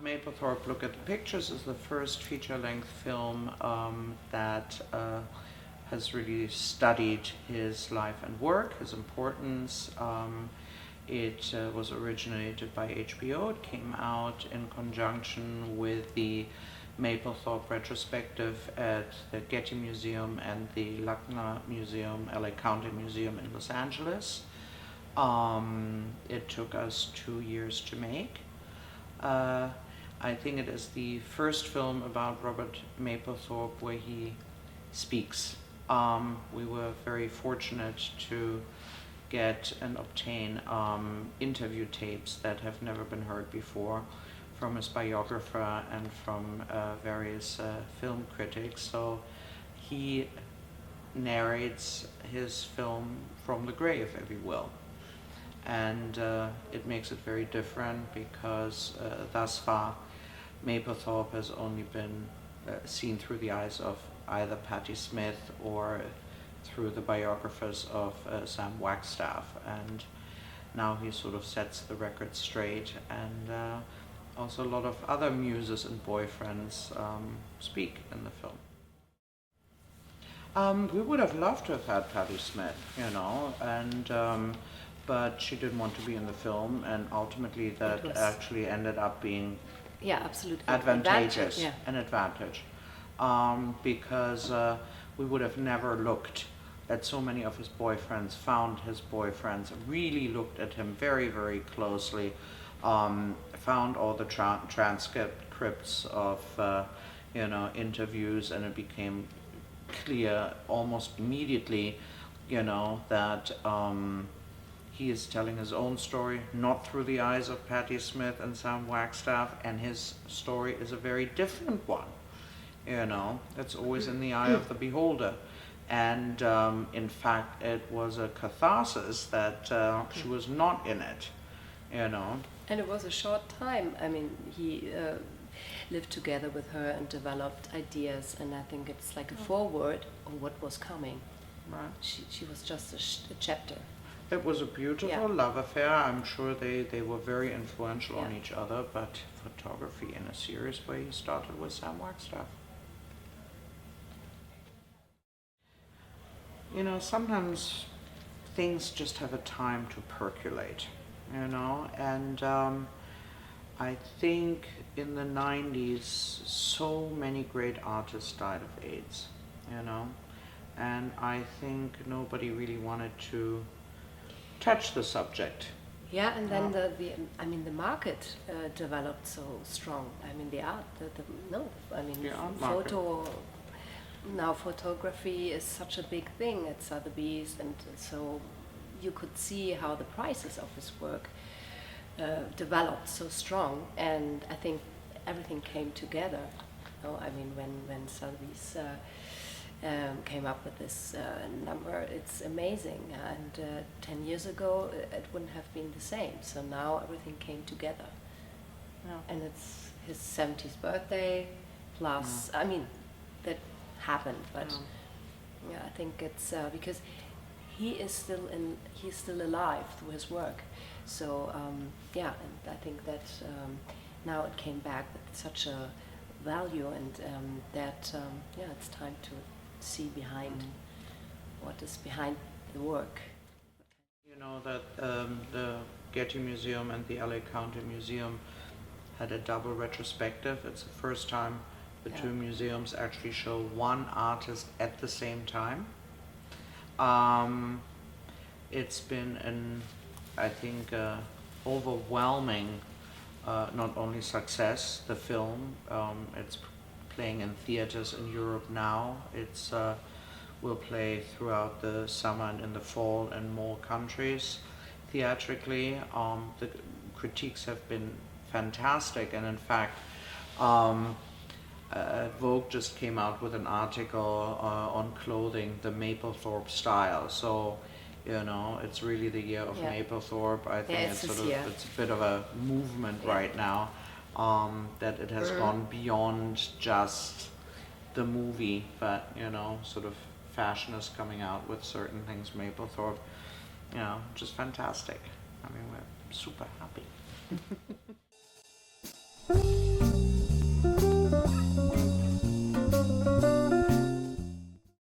Mapplethorpe, Look at the Pictures is the first feature-length film that has really studied his life and work, his importance. It was originated by HBO. It came out in conjunction with the Mapplethorpe retrospective at the Getty Museum and the Luckner Museum, LA County Museum in Los Angeles. It took us 2 years to make. I think it is the first film about Robert Mapplethorpe where he speaks. We were very fortunate to get and obtain interview tapes that have never been heard before from his biographer and from various film critics. So he narrates his film from the grave, if you will. And it makes it very different because thus far Mapplethorpe has only been seen through the eyes of either Patti Smith or through the biographers of Sam Wagstaff, and now he sort of sets the record straight, and also a lot of other muses and boyfriends speak in the film. We would have loved to have had Patti Smith, you know, and but she didn't want to be in the film, and ultimately that actually ended up being absolutely advantageous, yeah. an advantage, because we would have never looked at so many of his boyfriends, found his boyfriends, really looked at him very, very closely, found all the transcripts of you know, interviews, and it became clear almost immediately, you know, that he is telling his own story, not through the eyes of Patti Smith and Sam Wagstaff, and his story is a very different one. You know, it's always in the eye of the beholder. And in fact, it was a catharsis that she was not in it, you know. And it was a short time. I mean, he lived together with her and developed ideas, and I think it's like a foreword of what was coming. Right. She was just a chapter. It was a beautiful love affair. I'm sure they were very influential on each other, but photography in a serious way started with Sam Wagstaff. You know, sometimes things just have a time to percolate, you know, and I think in the 90s so many great artists died of AIDS, you know, and I think nobody really wanted to touch the subject. Yeah, and then the market developed so strong. I mean, the art, now photography is such a big thing at Sotheby's, and so you could see how the prices of his work developed so strong, and I think everything came together. You know, I mean, when Sotheby's came up with this number, it's amazing, and 10 years ago it wouldn't have been the same, so now everything came together. And it's his 70th birthday plus, I mean, that happened, but I think it's because he's still alive through his work, so and I think that now it came back with such a value, and that it's time to see behind what is behind the work. You know that the Getty Museum and the LA County Museum had a double retrospective. It's the first time the two museums actually show one artist at the same time. It's been I think overwhelming, not only success, the film, it's playing in theaters in Europe now. It's will play throughout the summer and in the fall in more countries theatrically. The critiques have been fantastic, and in fact Vogue just came out with an article on clothing, the Mapplethorpe style. So, you know, it's really the year of Mapplethorpe. I think it's a bit of a movement right now, that it has gone beyond just the movie, but, you know, sort of fashion is coming out with certain things. Mapplethorpe, you know, just fantastic. I mean, we're super happy.